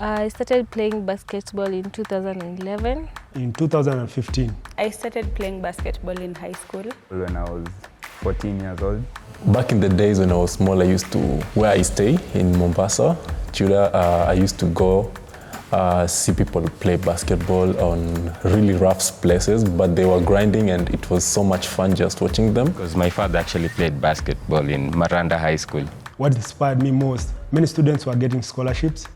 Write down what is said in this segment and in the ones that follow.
I started playing basketball in 2011. In 2015. I started playing basketball in high school. When I was 14 years old. Back in the days when I was small, I used to, where I stay in Mombasa, Judah, I used to go see people play basketball on really rough places, but they were grinding and it was so much fun just watching them. Because my father actually played basketball in Maranda High School. What inspired me most, many students were getting scholarships.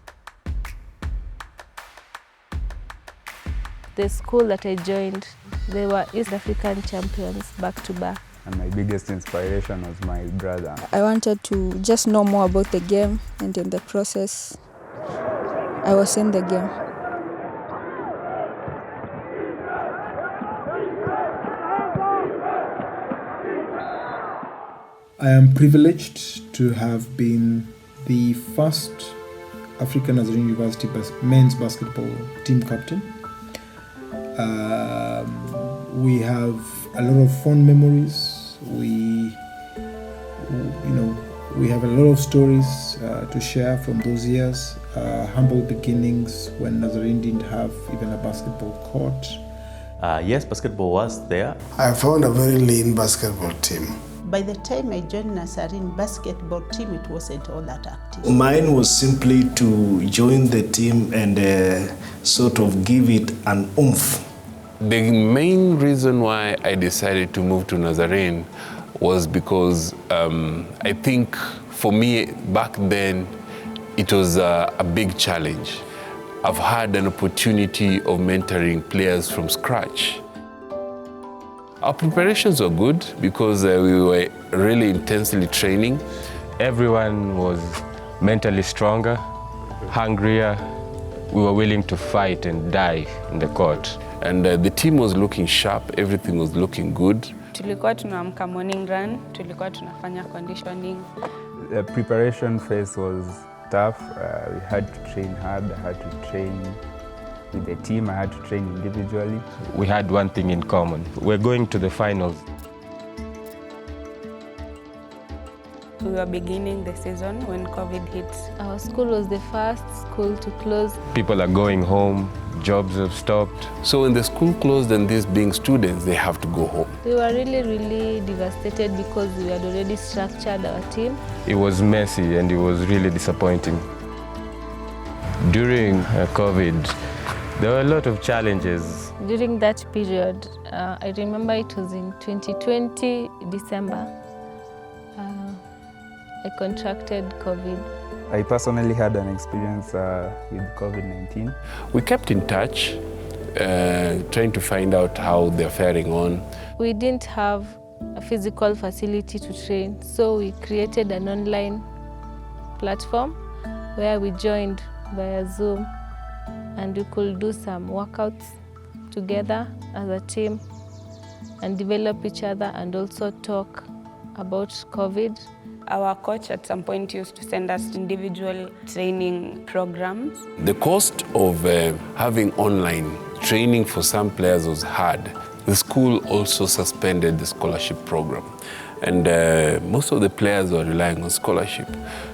The school that I joined, they were East African champions back to back. And my biggest inspiration was my brother. I wanted to just know more about the game, and in the process, I was in the game. I am privileged to have been the first Africa Nazarene University men's basketball team captain. We have a lot of fond memories. We have a lot of stories to share from those years. Humble beginnings when Nazarene didn't have even a basketball court. Yes, basketball was there. I found a very lean basketball team. By the time I joined Nazarene basketball team, it wasn't all that active. Mine was simply to join the team and sort of give it an oomph. The main reason why I decided to move to Nazarene was because I think for me back then it was a big challenge. I've had an opportunity of mentoring players from scratch. Our preparations were good because we were really intensely training. Everyone was mentally stronger, hungrier. We were willing to fight and die in the court. And the team was looking sharp, everything was looking good. Tulikuwa tunaamka morning run, tulikuwa tunafanya conditioning. The preparation phase was tough. We had to train hard, I had to train with the team, I had to train individually. We had one thing in common. We're going to the finals. We were beginning the season when COVID hit. Our school was the first school to close. People are going home, jobs have stopped. So when the school closed and these being students, they have to go home. We were really devastated because we had already structured our team. It was messy and it was really disappointing. During COVID, there were a lot of challenges. During that period, I remember it was in 2020, December. I contracted COVID. I personally had an experience with COVID-19. We kept in touch, trying to find out how they're faring on. We didn't have a physical facility to train, so we created an online platform where we joined via Zoom, and we could do some workouts together as a team and develop each other and also talk about COVID. Our coach at some point used to send us individual training programs. The cost of having online training for some players was hard. The school also suspended the scholarship program. And most of the players were relying on scholarship.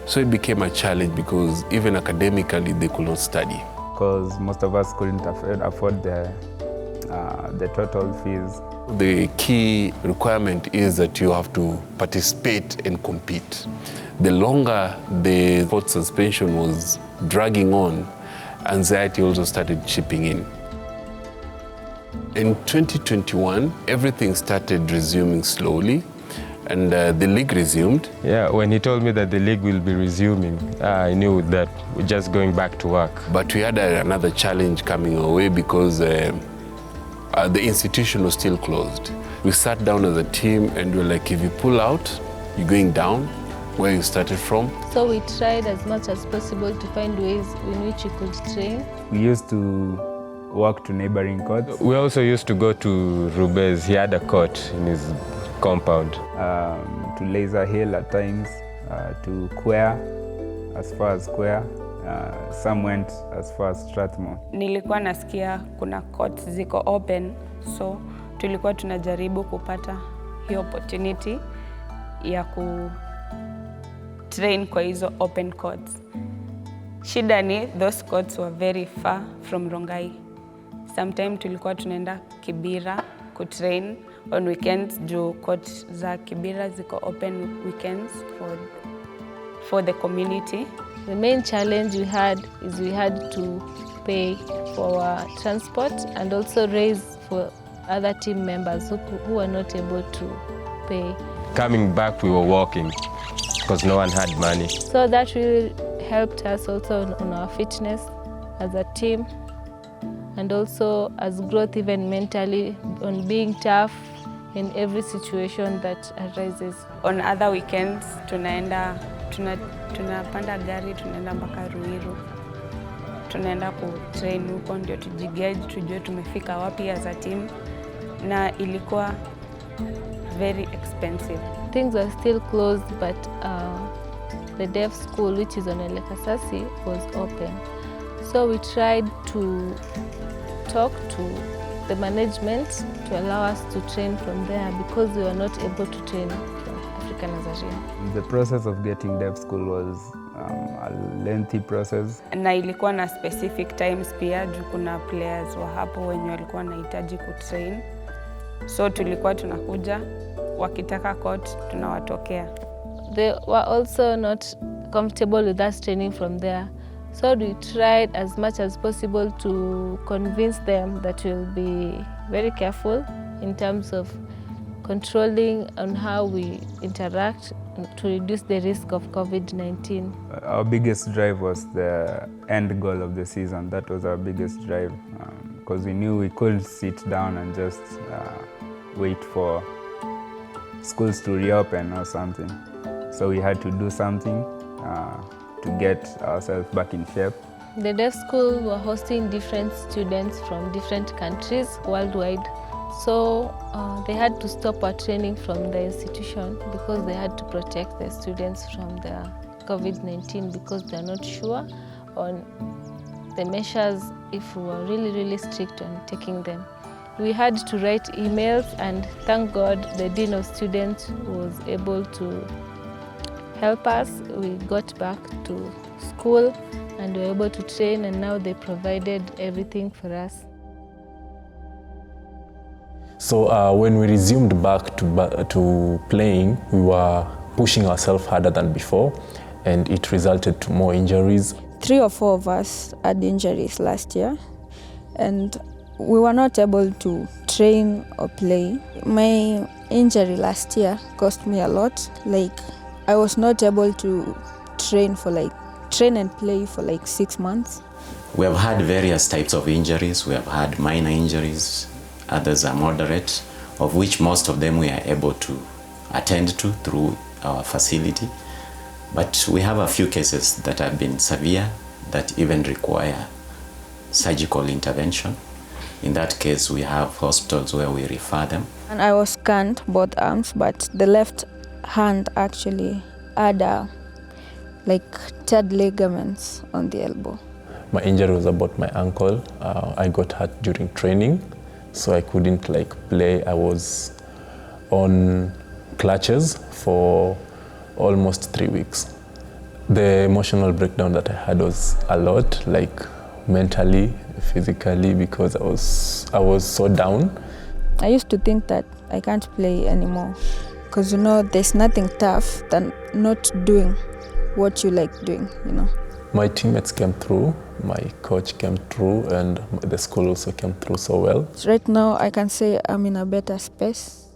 So it became a challenge because even academically they could not study. Because most of us couldn't afford the total fees. The key requirement is that you have to participate and compete. The longer the sports suspension was dragging on, anxiety also started chipping in. In 2021, everything started resuming slowly, and the league resumed. Yeah, when he told me that the league will be resuming, I knew that we're just going back to work. But we had another challenge coming our way because the institution was still closed. We sat down as a team and we were like, if you pull out, you're going down where you started from. So we tried as much as possible to find ways in which we could train. We used to walk to neighboring courts. We also used to go to Rubez. He had a court in his compound. To Laser Hill at times, to Quare, as far as Quare. Some went as far as Strathmore. Nilikuwa nasikia kuna courts ziko open, so tulikuwa tunajaribu kupata hiyo opportunity ya ku train kwa hizo open courts. Shida ni those courts were very far from Rongai. Sometimes tulikuwa tunaenda Kibera kutrain on weekends juu court za Kibera ziko open weekends for the community. The main challenge we had is we had to pay for our transport and also raise for other team members who were not able to pay. Coming back, we were walking because no one had money. So that really helped us also on our fitness as a team and also as growth even mentally on being tough in every situation that arises. On other weekends, tunapanda gari, tunaenda mpaka Ruiru. Tunaenda kutrain huko ndio tujigauge, tujue tumefika wapi as a team, na ilikuwa very expensive. Things were still closed, but the deaf school, which is on Elekasasi, was open. So we tried to talk to the management to allow us to train from there because we were not able to train from Africa Nazarene. The process of getting deaf school was a lengthy process. Na ilikuwa na specific times pia juu kuna players wa hapo wenye walikuwa wanahitaji kutrain. So tulikuwa tunakuja, wakitaka court tunawatokea. They were also not comfortable with us training from there. So we tried as much as possible to convince them that we'll be very careful in terms of controlling on how we interact to reduce the risk of COVID-19. Our biggest drive was the end goal of the season. That was our biggest drive because we knew we couldn't sit down and just wait for schools to reopen or something. So we had to do something to get ourselves back in shape. The deaf school were hosting different students from different countries worldwide. So they had to stop our training from the institution because they had to protect the students from the COVID-19 because they're not sure on the measures if we were really strict on taking them. We had to write emails, and thank God the Dean of Students was able to help us. We got back to school and we were able to train, and now they provided everything for us. So when we resumed back to playing, we were pushing ourselves harder than before, and it resulted to more injuries. 3 or 4 of us had injuries last year, and we were not able to train or play. My injury last year cost me a lot. Like, I was not able to train and play for 6 months. We have had various types of injuries. We have had minor injuries, others are moderate, of which most of them we are able to attend to through our facility. But we have a few cases that have been severe that even require surgical intervention. In that case, we have hospitals where we refer them. And I was scanned both arms, but the left hand actually had teared ligaments on the elbow. My injury was about my ankle. I got hurt during training, so I couldn't play. I was on crutches for almost 3 weeks. The emotional breakdown that I had was a lot, mentally, physically, because I was so down. I used to think that I can't play anymore because there's nothing tough than not doing what you like doing, My teammates came through, my coach came through, and the school also came through so well. Right now I can say I'm in a better space.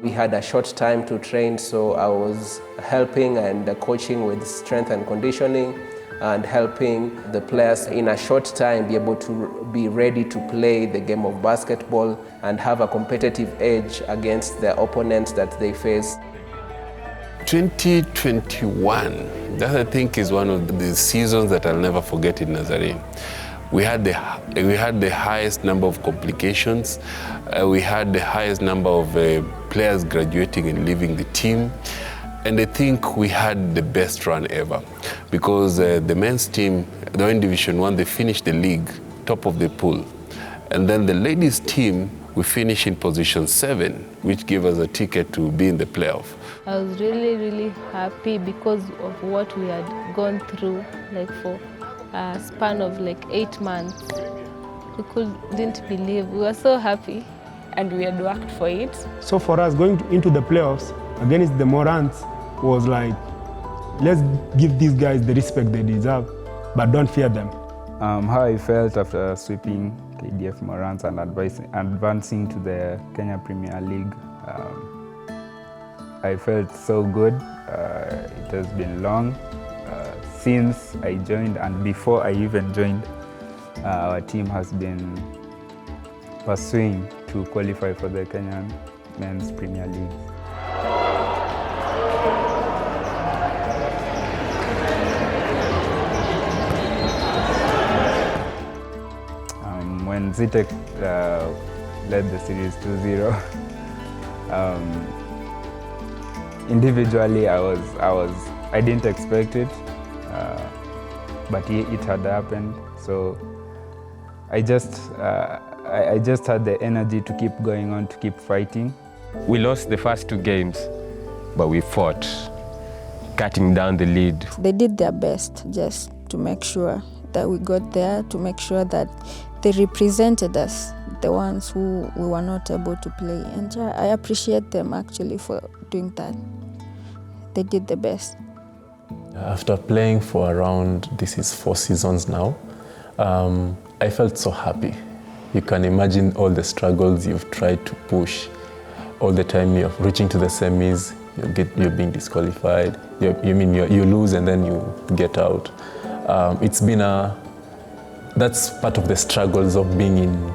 We had a short time to train, so I was helping and coaching with strength and conditioning and helping the players in a short time be able to be ready to play the game of basketball and have a competitive edge against the opponents that they face. 2021, that I think is one of the seasons that I'll never forget in Nazarene. We had the highest number of complications. We had the highest number of players graduating and leaving the team. And I think we had the best run ever because the men's team, they're in Division 1, they finished the league top of the pool. And then the ladies team we finished in position 7, which gave us a ticket to be in the playoff. I was really, really happy because of what we had gone through, like for a span of like 8 months. We didn't believe. We were so happy. And we had worked for it. So for us, going into the playoffs against the Morans was like, let's give these guys the respect they deserve, but don't fear them. How I felt after sweeping KDF Morans and advancing to the Kenya Premier League, I felt so good. It has been long since I joined, and before I even joined, our team has been pursuing to qualify for the Kenyan Men's Premier League. When Zitek led the series 2-0, individually I didn't expect it, but it had happened. So I just had the energy to keep going on, to keep fighting. We lost the first 2 games, but we fought, cutting down the lead. They did their best just to make sure that we got there, to make sure that they represented us, the ones who we were not able to play. And I appreciate them actually for doing that. They did the best. After playing for around, this is 4 seasons now, I felt so happy. You can imagine all the struggles you've tried to push. All the time you're reaching to the semis, you're being disqualified. You lose and then you get out. It's been that's part of the struggles of being in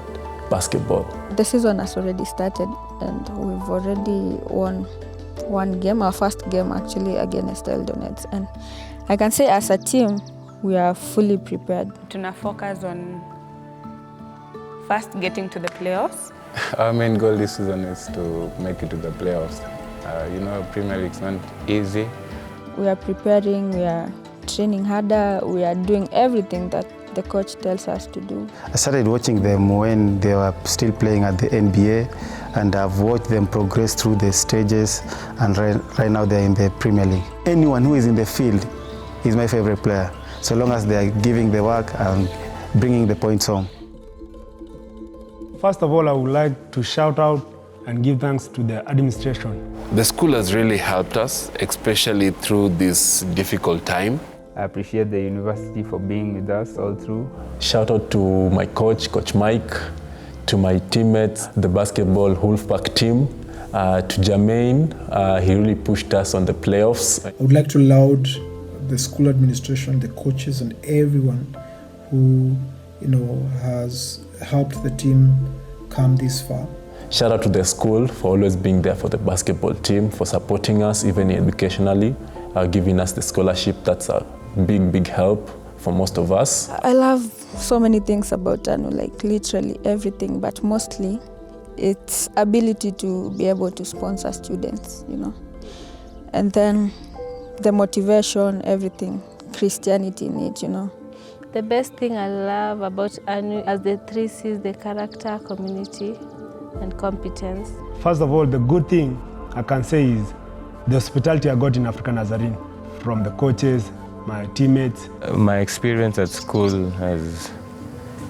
basketball. The season has already started and we've already won 1 game, our first game actually against Eldonets. And I can say as a team, we are fully prepared. Tuna focus on first getting to the playoffs. Our main goal this season is to make it to the playoffs. Premier League's not easy. We are preparing, we are training harder, we are doing everything that the coach tells us to do. I started watching them when they were still playing at the NBA, and I've watched them progress through the stages, and right now they're in the Premier League. Anyone who is in the field is my favorite player, so long as they are giving the work and bringing the points home. First of all, I would like to shout out and give thanks to the administration. The school has really helped us, especially through this difficult time. I appreciate the university for being with us all through. Shout out to my coach, Coach Mike, to my teammates, the basketball Wolfpack team, to Jermaine. He really pushed us on the playoffs. I would like to laud the school administration, the coaches, and everyone who has helped the team come this far. Shout out to the school for always being there for the basketball team, for supporting us even educationally, giving us the scholarship. That's a big help for most of us. I love so many things about ANU, like literally everything, but mostly its ability to be able to sponsor students, and then the motivation, everything, Christianity in it, The best thing I love about ANU as the 3 C's, the character, community, and competence. First of all, the good thing I can say is the hospitality I got in Africa Nazarene from the coaches, my teammates. My experience at school has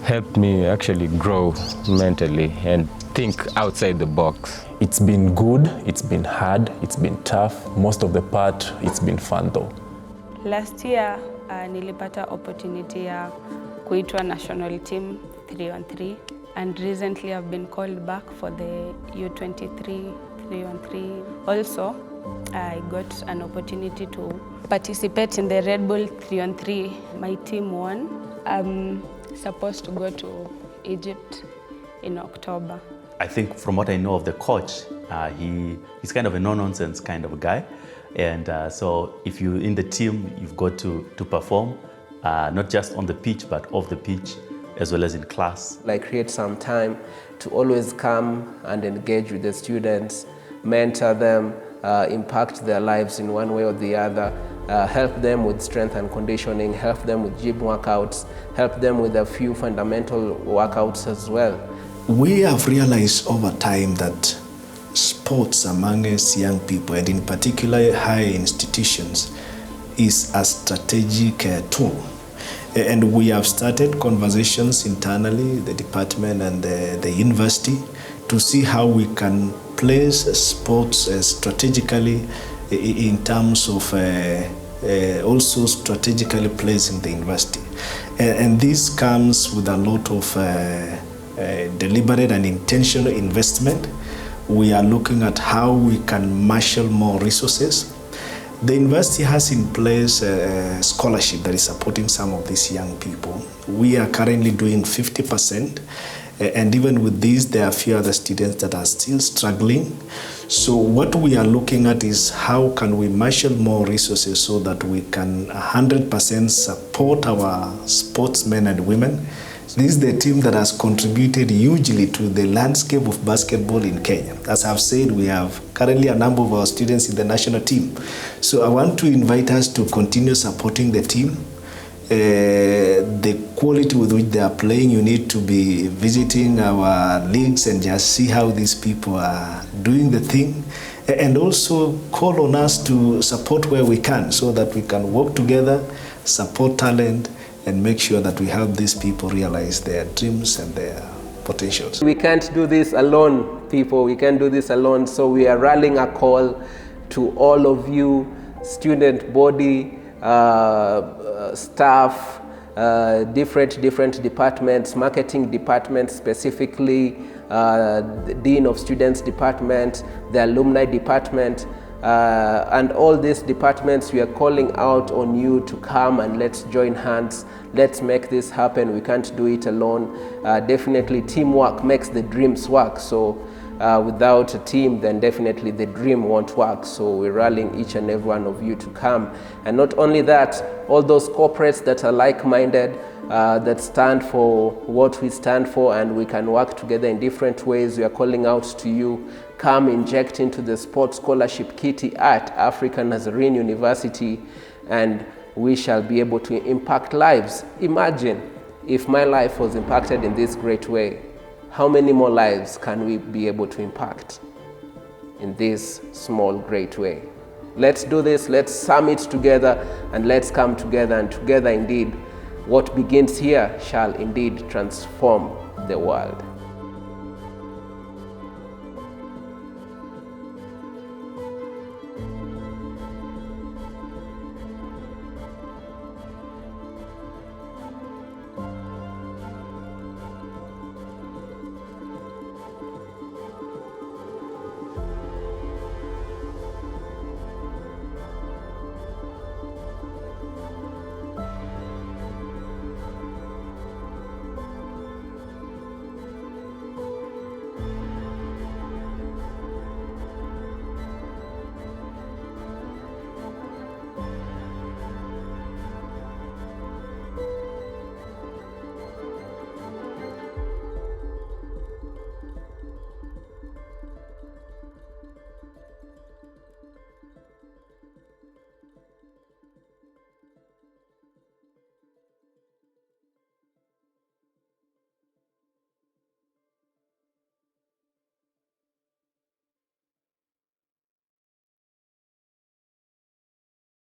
helped me actually grow mentally and think outside the box. It's been good, it's been hard, it's been tough. Most of the part, it's been fun though. Last year, nilipata opportunity ya kuitwa national team 3-on-3, and recently I've been called back for the U23 3-on-3. Also, I got an opportunity to participate in the Red Bull 3-on-3. My team won. I'm supposed to go to Egypt in October. I think from what I know of the coach, he's kind of a no-nonsense kind of a guy. And so if you're in the team, you've got to perform, not just on the pitch, but off the pitch, as well as in class. Like create some time to always come and engage with the students, mentor them, impact their lives in one way or the other, help them with strength and conditioning, help them with gym workouts, help them with a few fundamental workouts as well. We have realized over time that sports among us young people, and in particular higher institutions, is a strategic tool. And we have started conversations internally, the department and the university, to see how we can place sports strategically in terms of also strategically placing the university. And this comes with a lot of deliberate and intentional investment. We are looking at how we can marshal more resources. The university has in place a scholarship that is supporting some of these young people. We are currently doing 50%, and even with this, there are a few other students that are still struggling. So what we are looking at is how can we marshal more resources so that we can 100% support our sportsmen and women. This is the team that has contributed hugely to the landscape of basketball in Kenya. As I've said, we have currently a number of our students in the national team. So I want to invite us to continue supporting the team. The quality with which they are playing, you need to be visiting our leagues and just see how these people are doing the thing. And also call on us to support where we can so that we can work together, support talent, and make sure that we help these people realize their dreams and their potentials. We can't do this alone, people. We can't do this alone. So we are rallying a call to all of you, student body, staff, different departments, marketing departments specifically, the Dean of Students Department, the Alumni Department, and all these departments. We are calling out on you to come and let's join hands. Let's make this happen. We can't do it alone. Definitely teamwork makes the dreams work. So without a team, then definitely the dream won't work. So we're rallying each and every one of you to come. And not only that, all those corporates that are like-minded, that stand for what we stand for, and we can work together in different ways. We are calling out to you. Come inject into the sports scholarship kitty at Africa Nazarene University, and we shall be able to impact lives. Imagine if my life was impacted in this great way. How many more lives can we be able to impact in this small, great way? Let's do this, let's summit together, and let's come together, and together indeed, what begins here shall indeed transform the world.